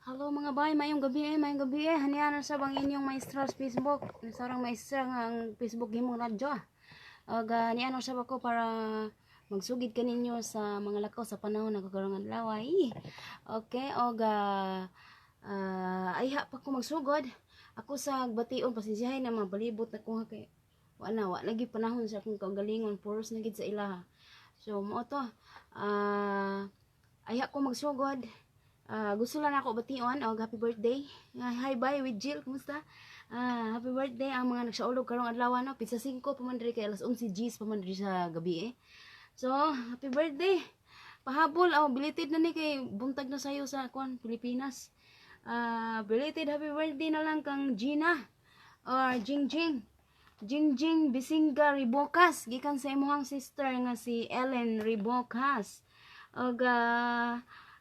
Hello mga bay, mayong gabi Hanian na sa bang inyong maestra sa Facebook. Sarang maestra nga ang Facebook himong radyo. Og niano sa ko para magsugid kaninyo sa mga lakaw sa panahon nagkaroon ng laway. Okay, og ayha pa ko magsugod. Ako sa bation pasensyahay na mabalibot na ko kay wa lagi panahon sa akong kaugalingon puros na gid sa ilaha. So mo to ayha ko magsugod. Gusto lang ako bation og happy birthday. Hi bye with Jill, kumusta? Happy birthday ang mga nagsaulog karong adlaw no. Pizza 5 pa man diri kay alas 11 Gs pa man diri sa gabi So, happy birthday. Pahabol belated na ni kay buntag na sayo sa Pilipinas. Belated happy birthday na lang kang Gina or Jingjing. Jingjing Bisinga Ribocas gikan sa imong sister nga si Ellen Ribocas. Og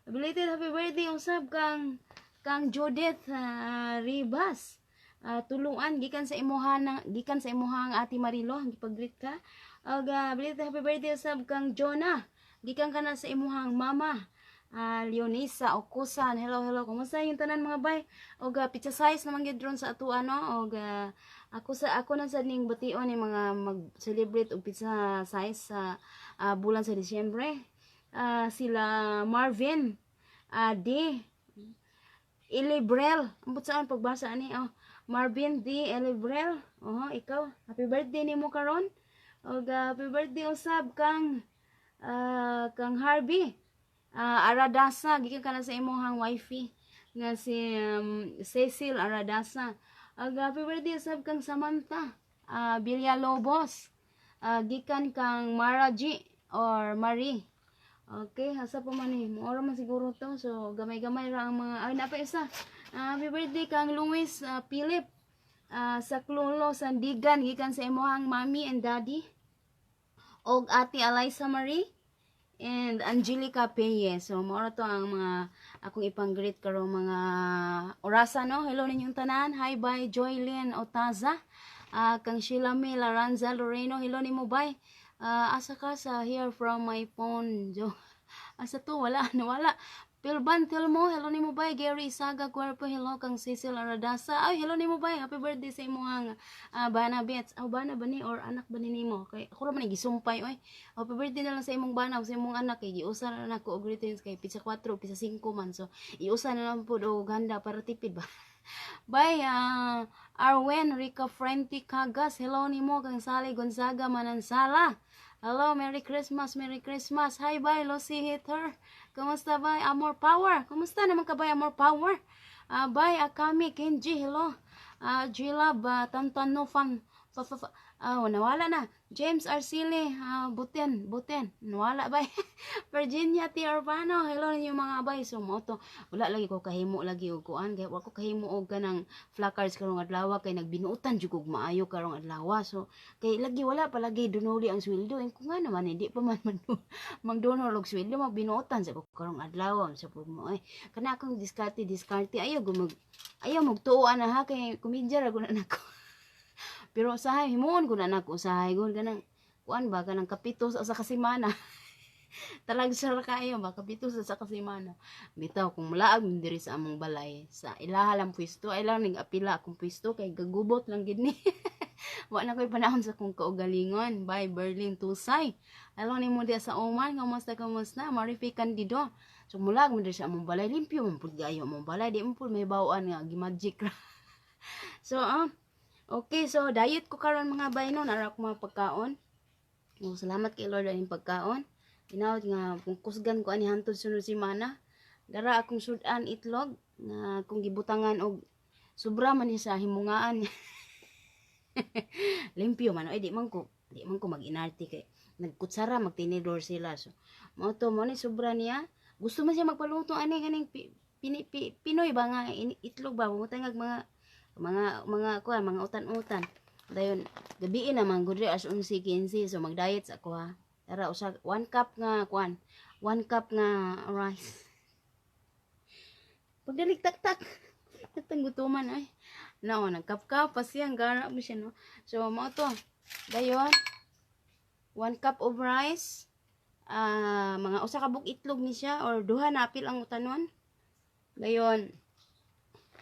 belated happy birthday usab kang Judith Ribas. Tuluan gikan sa imuhang Ate Marilo gipag-greet ka. Og belated happy birthday usab kang Jonah. Gikan kana sa imuhang mama. Leonisa Okusan. Hello. Kumusta yung tanan mga bay? Og pizza size naman gyud ron sa atuan no. Og ako na sa ning bation ni mga mag-celebrate og pizza size sa bulan sa Disyembre. Sila Marvin D. Ilibrel. Ambot saan pagbasa ani? Marvin D. Ilibrel. Ikaw. Happy birthday nimo karon. Og happy birthday usab kang Harvey. Aradasa gikan kana sa imong wifey nga si Cecil Aradasa. Og happy birthday usab kang Samantha Villalobos. Gikan kang Mara G or Marie. Okay, hasa pa man ni. Moora man siguro to. So, gamay-gamay ra ang mga napa isa. Happy birthday kang Luis Philip sa Klulo Sandigan gikan sa imong mommy and daddy. Og Ate Eliza Marie and Angelica Peyes. So, moora to ang mga akong ipang-greet karong mga orasa no. Hello ninyong tanan. Hi bye Joylyn Otaza. Kang Sheila May Laranza Loreno. Hello nimo bye. Asa ka sa hear from my phone jo asa to nawala Pilban Telmo. Hello nimo bay Gary Isaga Cuerpo. Hello kang Cecil Aradasa. Hello nimo bay, happy birthday sa imong bana bets. Bana ba ni or anak ba ni nimo kay ako ra man gisumpay oy. Happy birthday na lang sa imong bana sa imong anak kay giusa na nako og greetings kay pizza 4 pizza 5 man, so iusa na lang pud og handa para tipid ba. Bye Arwen Rica Frenti Cagas. Hello nimo kang Sally Gonzaga Manansala. Hello, Merry Christmas. Hi, bye, Lucy Hitter. Kumusta, bye, Amor Power? Kumusta naman ka, bye, Amor Power? Bye, Akami, Kenji, hello. Gila, Tantan, no fan. Nawala na. James Arcili, Buten, nawala, bye. Virginia T. Urbano, hello ninyo mga bay. So, moto, wala lagi ko kahimo lagi og kuan. Kaya wala ko kahimo og kanang flackers karong adlaw kay nagbinuutan jud og maayo karong adlaw. So, kay lagi wala pa lagi dunuli ang sweldo. Kung nga naman hindi pa man magdonor og sweldo, magbinuutan sa karong adlaw sa pud mo ay. Kana akong diskarte ayaw magtuoan na ha kay komedya ra gud nako. Pero usahay himuon ko na nako usahay gon kanang kuan ba kanang kapito sa kasimana. Talag sara kayo ba kapito sa kasimana. Bitaw kung malaag mo diri sa among balay sa ilaha lang pwesto ay lang ning apila akong pwesto kay gagubot lang gid ni. Wa na koy panahon sa kong kaugalingon. Bye Berlin Tusay. Hello nimo dia sa Oman, kamusta? Marifi Candido. So mulag mo diri sa among balay limpyo man pud gayo among balay di mo pud may bawaan nga gimagic ra. So okay, so diet ko karon mga bayno nara ko mga pagkaon. Salamat kay Lord aning pagkaon. Tinawag nga kung kusgan ko ani hantod sunod semana. Dara akong sudan itlog nga kung gibutangan og sobra man sa himungaan. Limpyo man di man ko mag-inarti kay nagkutsara magtinidor sila. So mo to mo ni sobra niya. Gusto man siya magpaluto ani kaning Pinoy ba nga itlog ba mutangag mga utan-utan. Dayon gabi naman gud as 11:15 so mag-diet sa ako ha. Tara usa 1 cup nga rice. Pagdalik tak katang gutuman ay. Nagkap-kap pa siyang gara mo siya no. So mo to. Dayon 1 cup of rice. Mga usa ka buk itlog ni siya or duha na apil ang utanon. Dayon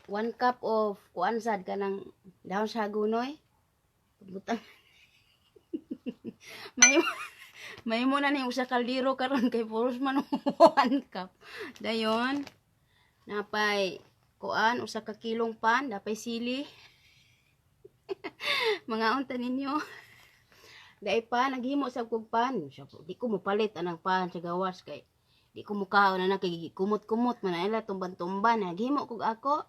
1 cup of kuan sad kanang dahon sa hagunoy. Butang may may mo na ni usa kaldero karon kay puros man 1 cup. Dayon napay kuan usa ka kilong pan, napay sili. Mga unta ninyo. Dai pa naghimo sa kog pan. Di ko mopalit anang pan sa gawas kay di ko mukaon na kay kumot-kumot man ila tumban-tumban. Naghimo kog ako.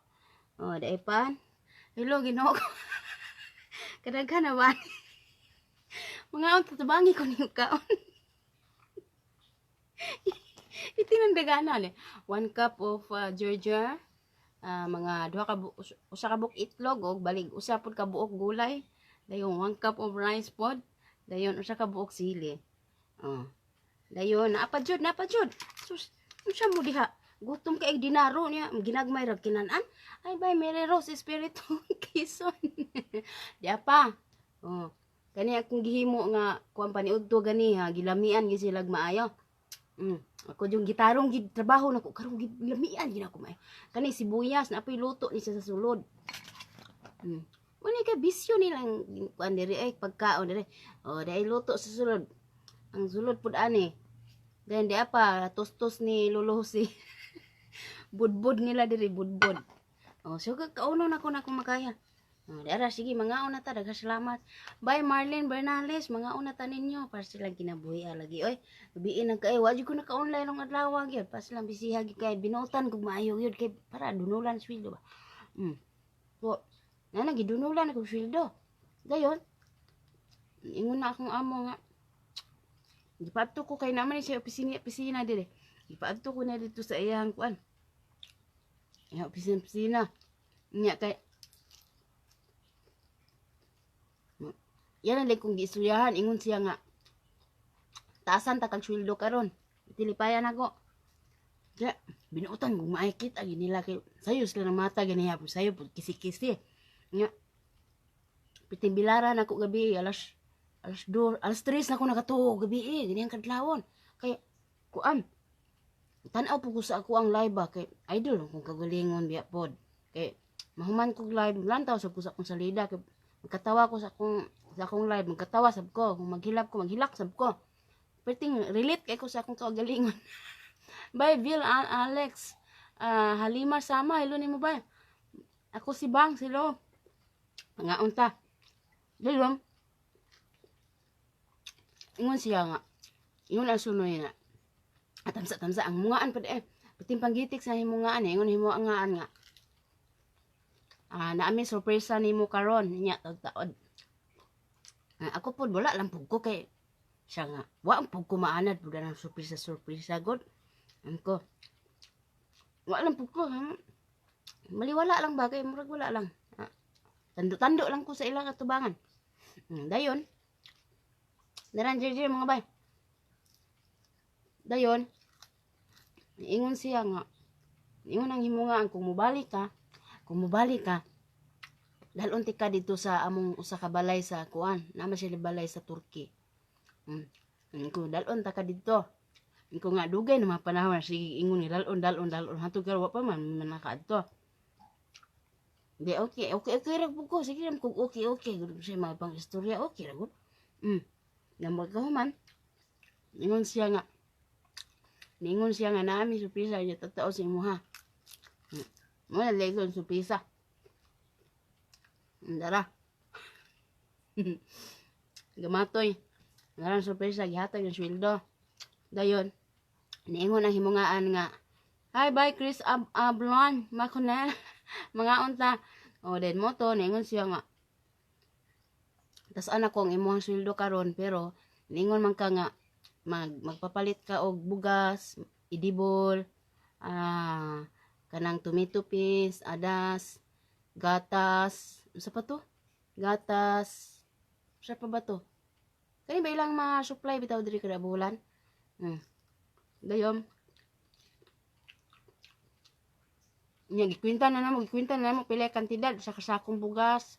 Oh, dai pan. Hello Ginoo ko. Kadaghan na ba? Mga unta tabangi ko ni kaon. Itinandagana ni 1 cup of ginger, mga usa ka buok itlog og balig usa pod ka buok gulay, dayon 1 cup of rice pod, dayon usa ka buok sili. Dayon naapa jud. Sus, unsa mo diha? Gutom kay dinaro niya, ginagmay ra kinanan. Ay bay mereros espiritu kison. Di apa? Kani akong gihimo nga kuan paniudto ganiha, gilamian gyud sila maayo. Ako yung gitarong trabaho nako karong gilamian gid ako may. Kani sibuyas na apoy luto ni sa sulod. Muni ka bisyo nilang kuan diri ay pagkaon diri. Dai luto sa sulod. Ang sulod pud ani. Then di apa tostos ni lulusi. Budbud nila diri budbud. So kauno na ko makaya. Dara sige mga una ta daghang salamat. Bye Marlene Bernales, mga una ta ninyo para sila kinabuhi lagi oy. Gabiin ang kay wa jud ko naka-online ng adlaw gyud, pas lang bisiha gyud kay binutan kog maayo gyud kay para dunulan sweldo ba. So, na gidunulan ako sweldo. Dayon, ingon na akong amo nga. Gipadto ko kay naman sa opisina dire. Gipadto ko na dito sa iyang kuan. Ya opisina. Nya kay yan ang kong giistoryahan, ingon siya nga taasan ta kag sweldo karon. Tilipayan ako. Kaya binuotan kung maikit agi nila kay sayo sila ng mata ganiya po sayo po kisi-kisi. Nga piting bilaran ako gabi alas 2, alas 3 na ako nakatuo gabi ganyan kadlawon. Kay kuan tan-aw po ko sa ako ang live ba kay idol kung kagalingon biya pod. Kay mahuman kog live lantaw sa ko sa akong salida kay magkatawa ko sa akong live, magkatawa sab ko, kung maghilak sab ko. Perting relate kay ko sa akong kagalingon. Bye Bill Alex, Halima Sama, hello nimo ba? Ako si Bang, silo. Nga unta. Dilom. Ingon siya nga. Ingon ang sunoy na. Tamsa ang mungaan pa Perting panggitik sa himungaan ingon himungaan nga. Naami sorpresa nimo karon nya taud-taod. Ako pod wala lang pug ko kay siya nga wa ang pug ko maanad pud ang sorpresa god. Ko wa lang pug ko maliwala lang ba kay murag wala lang. Tando lang ko sa ilang katubangan. Dayon daran jay mga bay. Dayon ingon siya nga ingon ang himungaan kung mubalik ka dalon ti ka dito sa among usa ka balay sa kuan naman sila balay sa Turkey. Ko dalon ta ka dito. Ko nga dugay na mga panahon sige ingon ni dalon hatug wa pa man nakaadto. Di okay ra pud ko sige ra ko okay gud siya mga pang istorya okay ra gud. Namag kahuman ingon siya nga naami surpresa niya tatao sa imuha. Mo na legon surpresa. Dara. Gamatoy. Ngaran surpresa gihatag yung sweldo. Dayon, niingon ang himungaan nga, "Hi, bye Chris Ablon, makuna." Mga unta. Den mo to niingon siya nga. Tas anak ko ang imong sweldo karon pero niingon man ka nga magpapalit ka og bugas, idibol, kanang tomato paste, adas, gatas, sa pa to? Gatas. Sa pa ba to? Kani ba ilang mga supply bitaw diri kada bulan? Dayon. Gikwinta na namo pila kantidad sa kasakong bugas.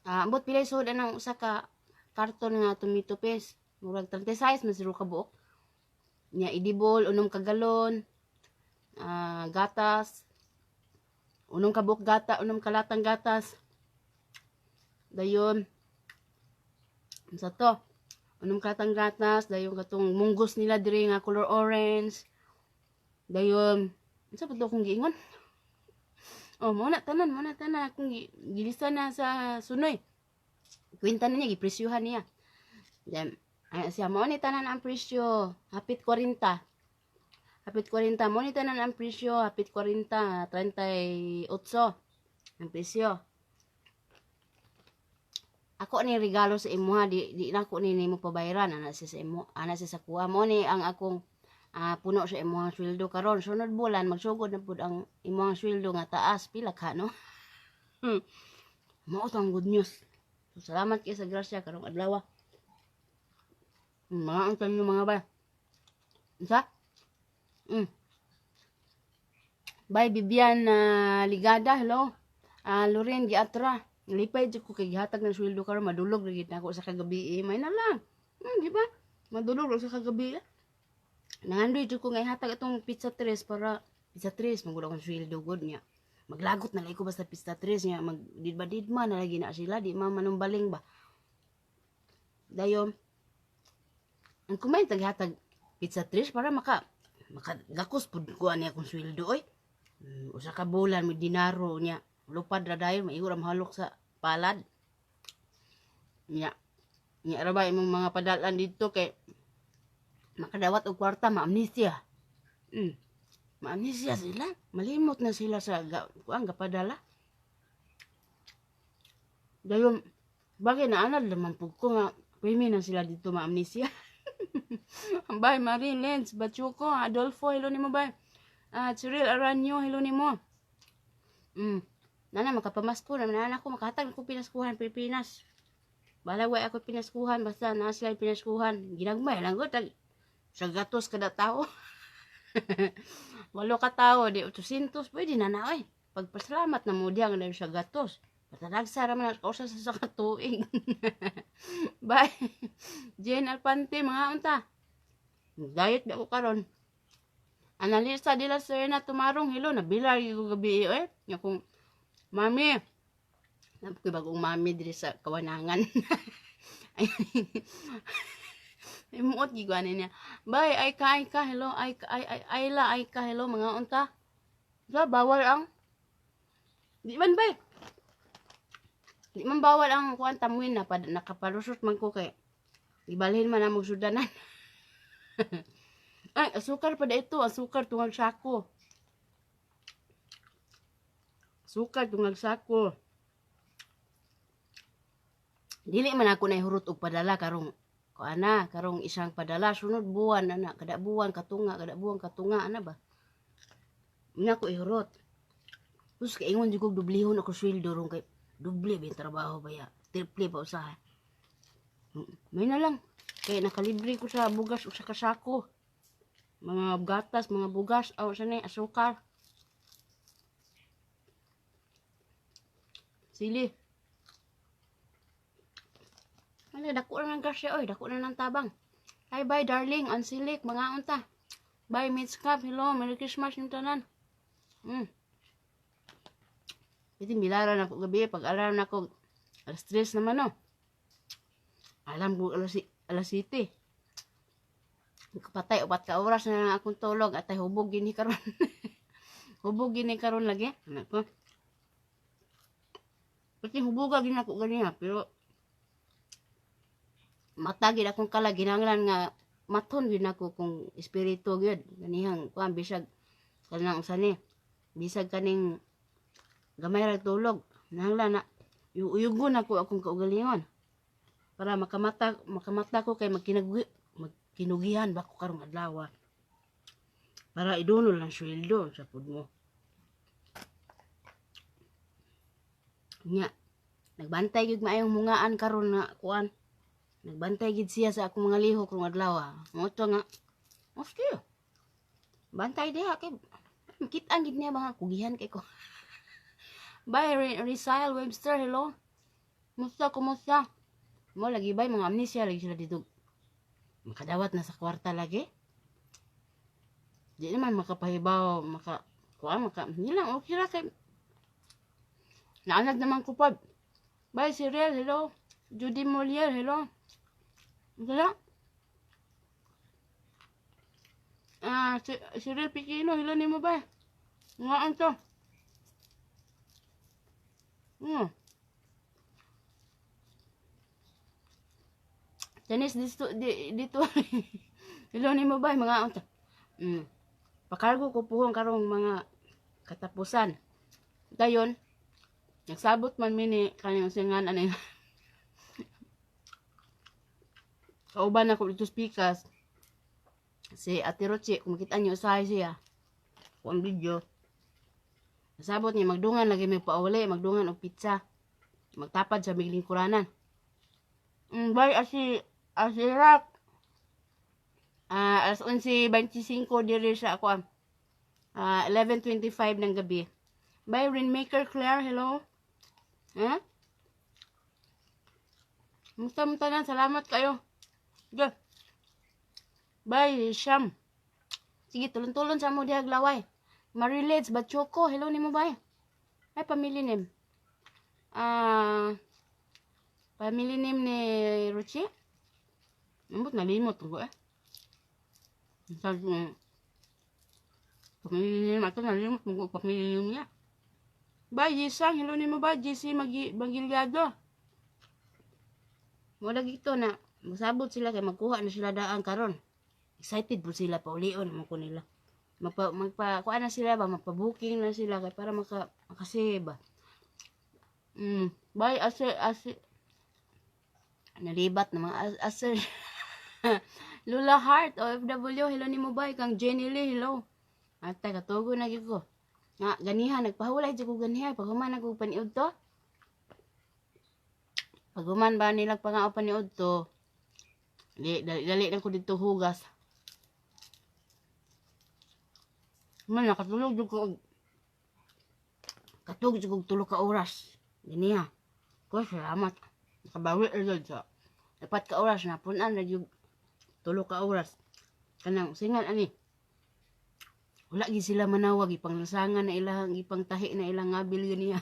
Ambot pila sud anang usa ka karton nga tomato paste. Murag 36 na 0 ka buok. Nya idibol unom ka galon. Gatas unong kabuk gata, unong kalatang gatas. Dayon, sa to, unong kalatang gatas, dayon katong munggos nila diri nga color orange. Dayon, sa pa to kong giingon? Oh, muna tanan akong gilista na sa sunoy. Kwenta na niya, gipresyuhan niya. Then, ay siya, mo ni tanan ang presyo, hapit 40. Hapit 40, mo ni tanan ang presyo, hapit 40, 38 ang presyo. Ako ni regalo sa imo ha, di na ako ni mo pabayaran, ana siya sa imo, ana siya sa kuha. Mo ni ang akong puno sa imong sweldo karon sunod bulan magsugod na pud ang imong sweldo nga taas pila ka no. Mao tang good news. So, salamat kay sa grasya karong adlaw. Mga ang tanyo mga bay. Unsa? Bay Bibian Ligada, hello. Loren Giatra. Lipay jud ko kay gihatag ng sweldo karon madulog gid nako sa kagabi. May na lang. Di ba? Madulog sa kagabi. Nangandoy jud ko nga ihatag atong pizza 3 para pizza 3 magud akong sweldo good niya. Maglagot na lagi ko basta pizza 3 niya mag didma na lagi na sila di manumbaling ba. Dayon ang kumain taghatag pizza 3 para makagakos pud ko ani akong sweldo oy. Usa ka bulan may dinaro niya. Lupad ra dayon maigo ra mahalok sa palad. Nya ra ba imong mga padalan dito kay makadawat og kwarta maamnesia. Maamnesia sila. Malimot na sila sa kuang gapadala. Dayon bagay na anad naman pug ko nga pwemi na sila dito maamnesia. Bye Marie Lenz Bachuco Adolfo hello nimo bay. Cyril Aranyo hello nimo. Nana makapamasko na nana ko makahatag ko pinaskuhan Pilipinas. Balaway ako pinaskuhan basta naa sila pinaskuhan. Ginagmay lang ko sa gatos kada tao. 8 ka tao, di 800, pwede na na, oy. Pagpasalamat na mo diyang na sa gatos. Patadagsa raman ako sa katuig. Bye. Jen Alpante, mga unta. Diet ba ako karon? Analisa dila Serena tumarong, hello, nabilar yung gabi, eh. Nga kung, mami, napoy bagong mami diri sa kawanangan. Imuot gigwanin niya. Bye, ay ka, hello, ay ka, hello, mga unta. Sa bawal ang, di man bay. Di man bawal ang kuan tamuin na nakapalusot man ko kay ibalhin man among sudanan. Ay, asukar pa ito, asukar tungag sako. Asukar tungag sako. Dili man ako nahurot og padala karong karong isang padala sunod buwan ana kada buwan katunga ana ba ina ko ihurot sus kay ingon jud dublihon ako sweldo ron kay doble ba trabaho ba ya triple pa usaha may na lang kay nakalibre ko sa bugas usa ka sako mga gatas mga bugas aw sa ni asukar sili. Ano, dako na ng grasya, oy. Dako na ng tabang. Hi, bye, darling. Ansilik, mga unta. Bye, Mitch Cup. Hello, Merry Christmas yung tanan. Iti, milaran ako gabi. Pag-alarm ako, alas 3 naman, no. Alam ko, alas 7. Kapatay, 4 ka oras na lang akong tulog. At ay hubog gini karon. Hubog gini karon lagi. Anak ko. Pati huboga gini ako ganyan, pero matagid akong kala ginanglan nga maton gyud nako kung espiritu gyud ganihang kuan bisag kanang sani bisag kaning gamay ra tulog nanglan na uyugon ako akong kaugalingon para makamata ko kay magkinugihan ba ko karong adlaw para idunol lang sweldo sa pud mo nya nagbantay gyud maayong mungaan karon na kuan. Nagbantay gid siya sa akong mga lihok rong adlaw. Mo to nga. Moski. Bantay diha kay kita gid niya mga kugihan kay ko. Bye Rizal Webster, hello. Kumusta? Mo lagi bay mga amnesia lagi sila dito. Makadawat na sa kwarta lagi. Di naman makapahibaw, nilang okay ra kay Naanad naman ko pa. Bye, Cyril, hello. Judy Molier, hello. Hello. Cyril Pikino, hello ni mo ba? Nga to. Janice, dito. Hello ni mo ba? Mga to. Pakargo ko puhong karong mga katapusan. Dayon, nagsabot man mini kanyang singan ano yun. Kauban ako dito speakers. Si Ate Roche, kung makita nyo usahay siya. Kung ang video. Nasabot niya, magdungan lagi may pauli, magdungan o pizza. Magtapad sa bigling kuranan. Bye, asirak. Alas 11:25 diri sa ako. 11:25 ng gabi. Bye, Rainmaker Claire, hello. Musta na, salamat kayo. Go. Bye, Sham. Sige, tulon-tulon sa mo dihag laway. Marilets, Batchoko, hello ni mo bye. Ay, family name. Family name ni Ruchi. Nambot, nalimot ko Sabi mo, family name ato, nalimot mo ko family name niya. Bye, Jisang, hello ni mo ba? JC Magilgado. Wala gito na, masabot sila kay magkuha na sila daan karon. Excited po sila, paulion naman ko nila. Kuha na sila ba, magpa-booking na sila kay para makasave ba. Bye, nalibat na mga Lula Heart, OFW, hello ni mo ba? Kang Jenny Lee, hello. At katugo na ko. Nga, ganiha, nagpahulay dyan ko ganiha. Paghuman ako paniud to. Paghuman ba nilang pangao paniud to. Dali na ko dito hugas. Man, nakatulog dyan ko. Katulog dyan ko 3 ka oras. Ganiha. Ko, salamat. Nakabawi dyan sa 4 ka oras na punan na dyan 3 ka oras. Kanang singan ani. Wala gi sila manawag ipanglasangan na ilang ipangtahi na ilang ngabil ganiya.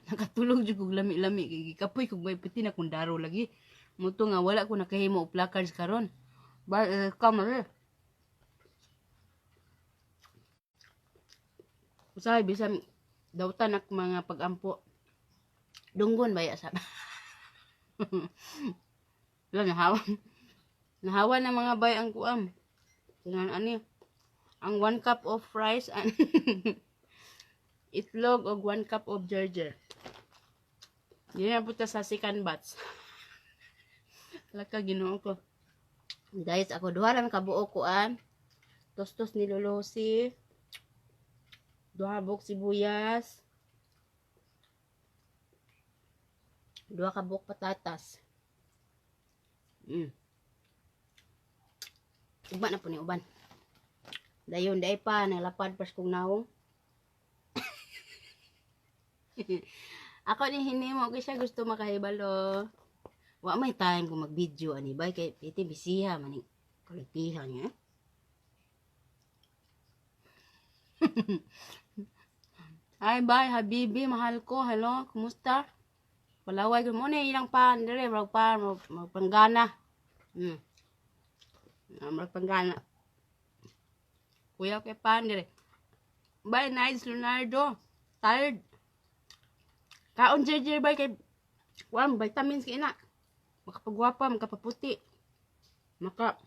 Nakatulog jud kog lami-lami kay kapoy kog may piti na kundaro lagi. Muto nga wala ko nakahimo og placards karon. Ba kamera. Usahay bisan dawtan ak mga pagampo. Dunggon ba ya sa. Wala nahawan na mga bay ang kuam. Tingnan ani. Ang 1 cup of rice and itlog o 1 cup of ginger. Yan na puta sa second batch. Laka ginoo ko. Guys, ako duha lang kabuo kuan. Tostos ni Lolosi. Duha buk sibuyas. 2 ka buk patatas. Uban na po ni uban. Dayon day pa nalapad pas kong naong. Ako ni hinimo ko siya gusto makahibalo. Wa may time ko mag-video ani bay kay piti bisiha man kolektihan niya. Hi bye habibi mahal ko. Hello, kumusta? Palaway ko mo na ilang pan dire magpanggana. Magpanggana. Kuya kay pan dire. Bye nice Leonardo. Tired. Kaon JJ bye kay vitamins kay ina. Makapagwapa, makapaputi. Maka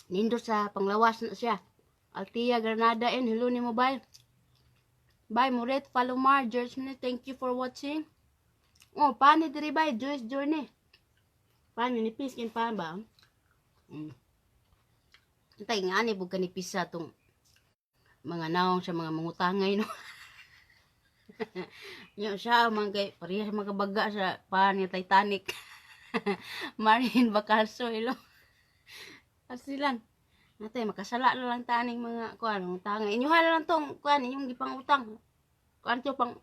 nindot sa panglawas na siya. Altia Granada and hello ni mobile. Bye Moret Palomar George, thank you for watching. Oh, pani diri bye Joyce Journey. Pani ni piskin pa ba? Tay nga ni bug kanipis sa tong mga naong sa mga mangutangay no. Nya siya man kay parehas magabaga sa pani Titanic. Marine Bacalso ilo. Asilan. Natay makasala lang taning mga kuan utangay. Inyuhan lang tong kuan inyong gipangutang. Kuan to pang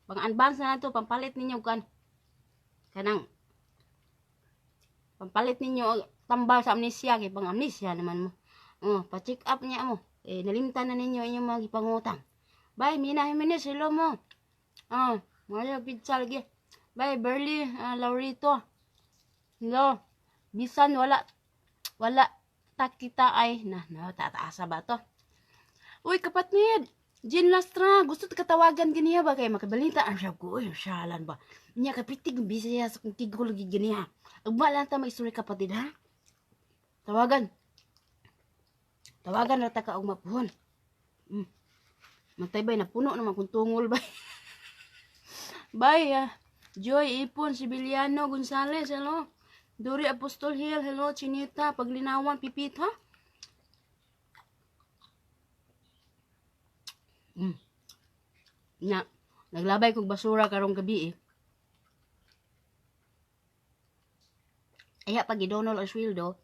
advance na to pampalit ninyo kuan. Kanang pampalit ninyo tambal sa amnesia kay pang amnesia naman mo. Pa-check up niya mo. Nalimtan na ninyo inyong mga gipangutang. Bye, Mina Jimenez, hello mo. Mga pizza lagi. Bye, Berly, Laurito. Hello. Bisan wala takita ay tataasa ba to? Uy, kapatid. Jean Lastra, gusto katawagan ganiya ba kay makabalita ang siya ko. Uy, syalan ba? Nya kapitig busy sa kung tigol gi ganiya. Ugma lang ta maisuri kapatid ha. Tawagan. Tawagan ra ta ka og mapuhon. Magtaybay na puno naman kung tungol ba. Bye, Joy Ipon, Sibiliano, Gonzales, hello. Dori Apostol Hill, hello. Chinita, Paglinawan, Pipit, ha? Naglabay kong basura karong gabi eh. Kaya pag idonol ang sweldo,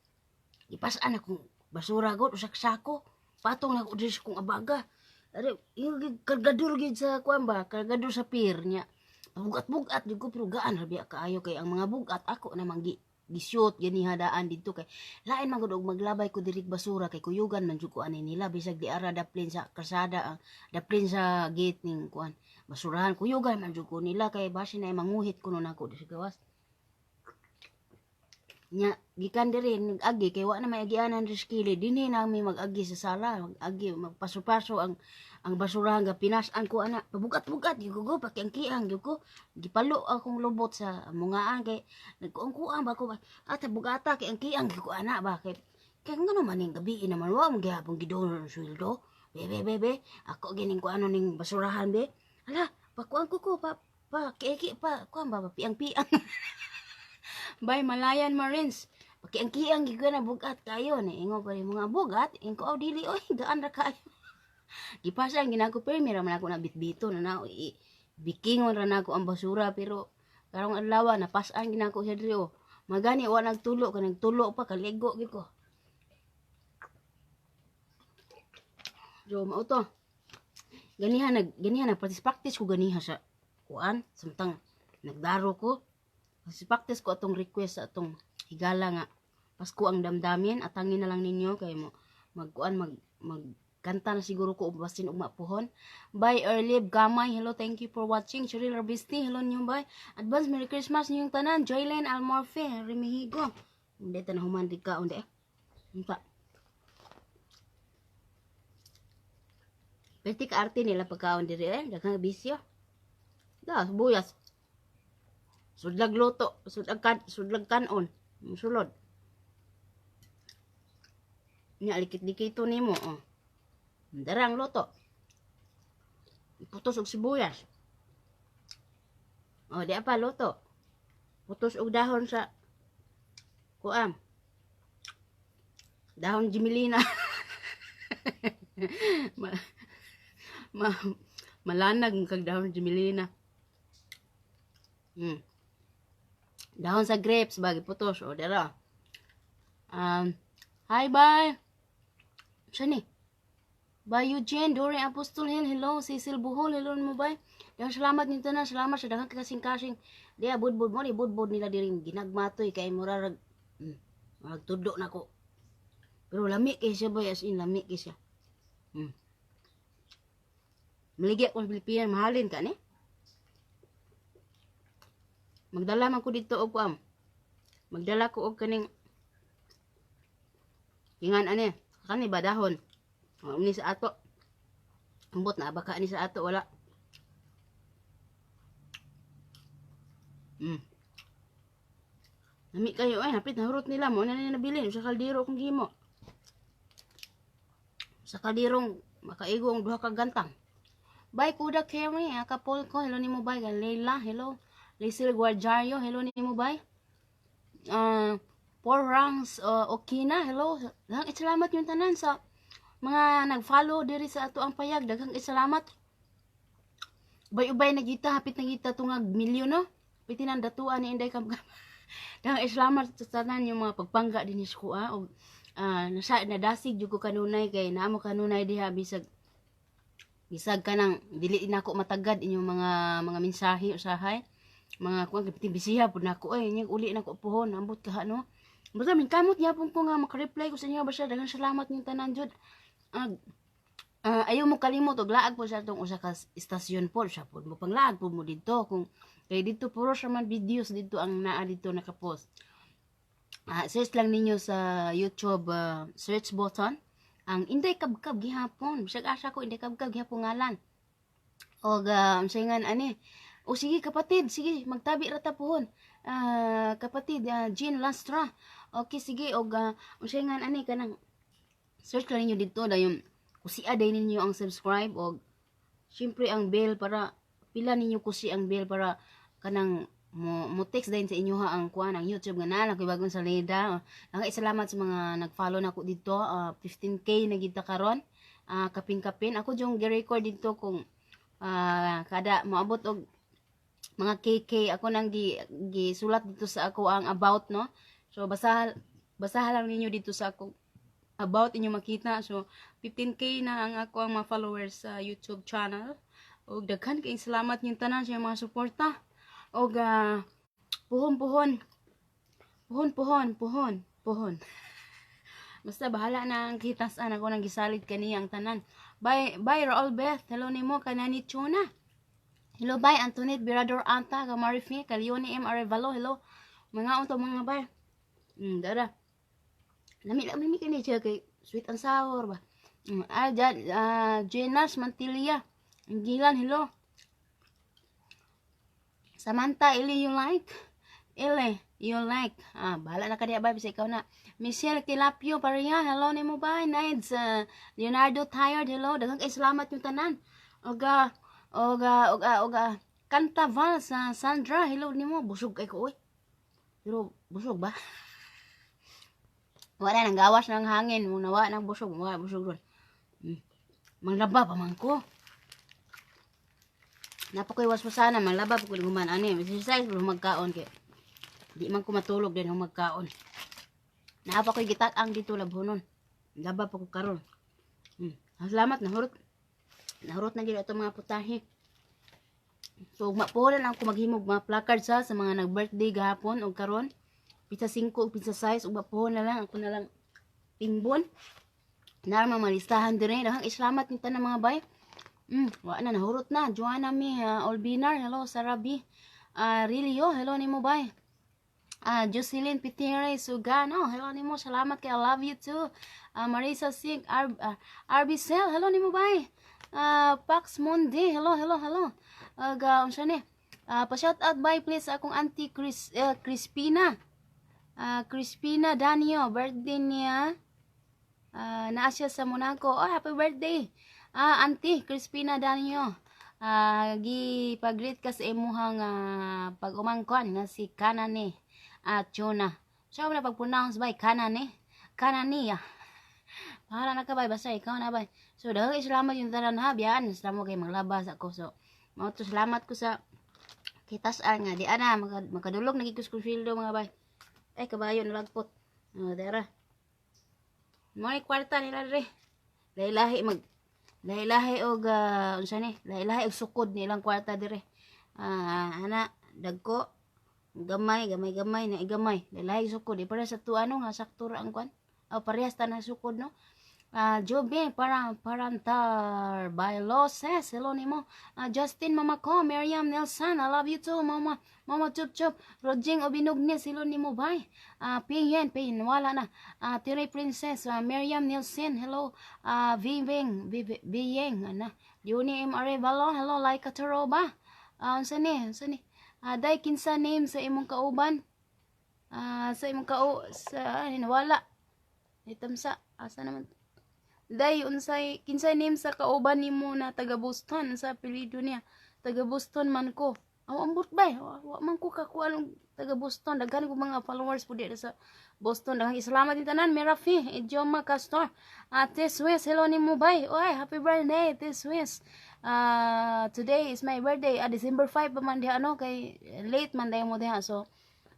ipasaan akong basura god usak sako. Patong na ko dis kong abaga. Yung kargador gid sa kuan ba, kargador sa pier niya. Bugat-bugat di ko pero gaan rabi kaayo kay ang mga bugat ako namang gisyot gani hadaan dito kay lain man gud og maglabay ko diri basura kay kuyugan man jud ko ani nila bisag di ara daplin sa kalsada ang daplin sa gate ning kuan basurahan kuyugan man jud ko nila kay basi na manguhit kuno nako di sa gawas nya gikan diri agi kay wa na may agianan riskili dinhi na mi mag-agi sa sala mag-agi magpaso-paso ang basurahan ga pinasan ko ana pabugat-bugat gyud ko pakiangkiang gyud ko gipalo akong lubot sa mungaan kay nagkuang ba ko at bugata kay angkiang gyud ko ana ba kay ngano man ning gabi naman wa mo gyapon gidon ang sweldo be ako gining ko ano ning basurahan be ala pakuan ko pa kiki pa kuan ba piang-piang Bay Malayan Marines pakiangkiang gyud na bugat kayo ni ingo pa mga bugat ingko dili oy gaan ra kayo Gipasa ang ginako permi ra man ako na bitbito na bikingon ra nako ang basura pero karong adlaw napas-an ginako sa diri magani wa nagtulo pa kaligo gid ko. Jo mao to. Ganiha na practice ko ganiha sa kuan samtang nagdaro ko. Practice ko atong request sa atong higala nga Pasko ang damdamin atangin na lang ninyo kay mo magkuan mag kanta na siguro ko basin og mapuhon. Bye Earlib Gamay, hello, thank you for watching. Cheryl Rabisti, hello niyo bye. Advance Merry Christmas niyong tanan. Joylen Almorfe, Remihigo. Hindi ta na humandig ka unde. Unta. Pwede ka arte nila pagkaon diri daghang bisyo. Da, buyas. Sudlag loto, sudlag kanon. Musulod. Nya likit-likito nimo Darang loto. Putos og sibuyas. Di apa loto. Putos og dahon sa kuam. Dahon Jimelina. Malanag kag dahon Jimelina. Dahon sa grapes bagi putos dara. Hi bye. Sani? Bye Eugene, Dore Apostol Hill, hello, Cecil Buhol, hello mo ba? Daghang salamat nito na, salamat sa daghang kasing-kasing. Diya, budbud mo, budbud nila diring ginagmatoy, kay murarag, magtudo na ko. Pero lami kay siya ba, as in, lami kay siya. Maligya ko sa Pilipinas, mahalin ka, ne? Magdala man ko dito, og kuam. Magdala ko og kaning, ingan, kani ba, dahon? Ni sa ato. Ambot na baka ni sa ato wala. Nami kayo hapit na hurot nila mo na nabili sa kaldero kung gimo. Sa kalderong makaigo ang duha ka gantang. Bye Kuda Kerry, Kapol ko, hello nimo bye. Leila, hello. Lisil Guardiario, hello nimo bye. Four Ranks Okina, hello. Daghang salamat yung tanan sa mga nag-follow diri sa ato ang payag. Daghang salamat. Ubay-ubay nagita, hapit nagita tungag milyon no. Pitinan datuan ni Inday Kamkam. Daghang salamat sa tanan yung mga pagpangga dinhi sa kuha og nasa nadasig jud ko kanunay kay naamo kanunay diha bisag kanang dili nako matagad inyong mga mensahe usahay. Mga kuan kapiti bisiha pud nako nya uli nako puhon ambot ka no. Basta min kamot gyapon ko nga maka-reply ko sa inyo basta daghang salamat ning tanan jud. Ayaw mo kalimot og laag po sa atong usa ka istasyon po siya po mo panglaag po mo dito kung kay dito puro sa man videos dito ang naa dito nakapost. Search lang ninyo sa YouTube search button ang Inday Kabkab gihapon. Bisag asa ko Inday Kabkab gihapon ngalan. Og sayngan ani. O sige kapatid, sige magtabi ra ta pohon. Kapatid Jean Lastra. Okay sige og sayngan ani kanang search lang ninyo dito dayon kusia day ninyo ang subscribe og syempre ang bell para pila ninyo kusi ang bell para kanang mo text din sa inyo ha ang kuan ang YouTube nga na kay bagong salida. Salamat sa mga nag-follow nako dito. 15k na kita karon. Kapin-kapin ako jung gi-record dito kung kada maabot og mga KK ako nang gisulat dito sa ako ang about no. So basahan lang ninyo dito sa ako about inyo makita. So 15k na ang ako ang mga followers sa YouTube channel. Og daghan kay salamat yung tanan sa mga suporta. Og puhon. Basta bahala na ang kitasan ako nang gisalit kaniya ang tanan. Bye Raul Beth. Hello nimo kanani Chona. Hello bye Antoinette Birador Anta Kamarifi Calione M Arevalo. Hello mga unto mga bye. Dara. Lami kini siya kay sweet and sour ba. Jenas Mantilia. Gilan hello. Samantha, Ili, you like? Ili, you like? Bahala na ka diya ba? Bisa ikaw na. Michelle Tilapio, pariya. Hello ni mo ba? Nides, Leonardo Tired, hello. Daghang kay salamat yung tanan. Oga, Kanta Val sa Sandra, hello ni mo. Busog kay ko, oy. Pero, busog ba? Wala nang gawas ng hangin. Munawa ng busog. Wala, busog ron. Manglaba pa man ko. Napakoy waswasana manglaba ko guman ani exercise pero magkaon kay di man ko matulog din ang magkaon. Napakoy gitak-ang dito labhonon. Laba pa ko karon. Salamat nahurot na gid ato mga putahe. So mapulan lang ko maghimog mga placard sa mga nag-birthday gahapon og karon. Pizza 5 ug pizza 6 ug mapuhon na lang ako na lang pingbon. Narma malistahan dire dahang salamat ni tanan mga bay. Wala na nahurot na. Joanna Mi, Olbinar, hello, Sarabi. Rilio, hello ni mo bay. Jocelyn Pitire Sugano, hello ni mo, salamat kay I love you too. Marisa Sig, Arbicel, hello ni mo bay. Pax Monde, hello. Unsa ni? Pa-shout out bay please akong auntie Crispina. Crispina Danio, birthday niya. Naa siya sa Monaco. Oh, happy birthday. Auntie Crispina Danio. Pag-greet ka sa imuhang pag-umangkon nga si Kanane Chona. Siya mo na pag-pronounce bay Kanane. Kanania. Pahala na ka bay basta ikaw na bay. So dahil salamat yung tanan ha biyan. Salamat kay maglabas ako. So mauto salamat ko sa kitasan nga di ana makadulog nagikus ko fieldo mga bay. Ay kabayo nalagpot. Dara. Mo ni kwarta nila re. Lahi-lahi og unsa ni? Lahi-lahi og sukod nilang kwarta dire. Ana dagko gamay na igamay. Lahi sukod para sa tuano nga sakto ra ang kwan. Parehas ta na sukod no. Jobe parantar by losses. Hello nimo. Justin Mama ko, Miriam Nelson, I love you too Mama Chup Chup. Rojing Obinugnes, hello nimo bay. Pingyen wala na. Tire Princess, Miriam Nelson, hello. Biyeng ana. Yuni M Arevalo, hello Laika Taroba. Unsa ni? Day kinsa name sa imong kauban? Sa imong wala. Itamsa asa naman day unsay kinsay name sa kauban nimo na taga Boston sa apelyido niya taga Boston man ko ambot bay wa man ko kakuha ng taga Boston daghan ko mga followers po dito sa Boston daghang salamat din tanan Merafi Idioma Castor Ate Swiss hello nimo bay oy happy birthday Ate Swiss today is my birthday December 5 pa man diha ano kay late man day mo diha so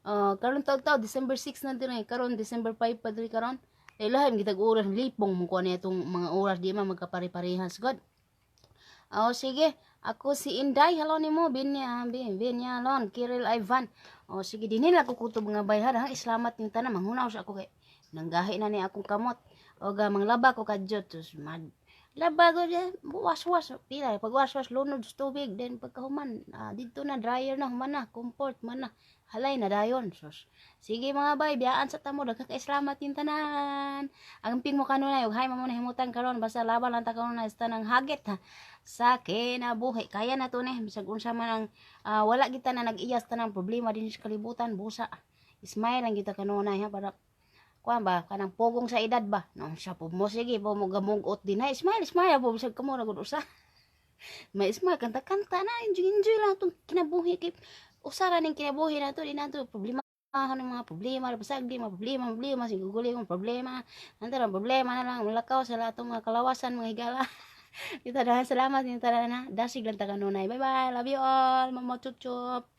karon taw December 6 na dire karon December 5 pa dire karon lahat gitag oras lipong mo ko na itong mga oras di man magkapare-parehas god. Sige ako si Inday hello nimo Binyalon Kiril Ivan. Sige dinila ko kutob nga bayhad ha salamat ning tanan manghunaw sa ako kay nanggahi na ni akong kamot og manglaba ko kadyo tus Labago dyan, was-was, pila, pag was-was, lunod sa tubig, then pagkahuman, dito na, dryer na, human na, comfort, man na, halay na dayon, sus. Sige mga bay, biyaan sa tamo, nagkakaislamat yung tanan. Ang ping mo kanunay, ug hay mo na himutan karon basta laban lang ta karon na ista ng hagit ha. Sa kinabuhi, kaya na to ne, bisag unsa man ang wala kita na nag-iyas tanang problema din sa kalibutan, busa. Smile lang kita kanunay ha, para kuan ba kanang pogong sa edad ba no siya po mo sige po mo gamugot din ha smile smile po bisag kamo na gud usa may smile kanta kanta na enjoy lang tong kinabuhi kay usara ning kinabuhi na to di na to problema ng mga problema basag di mga problema siguguli yung problema antara problema na lang mulakaw sa lahat ng mga kalawasan mga higala kita dahan salamat yung tara na dasig lang ta kanunay bye bye love you all mama chup chup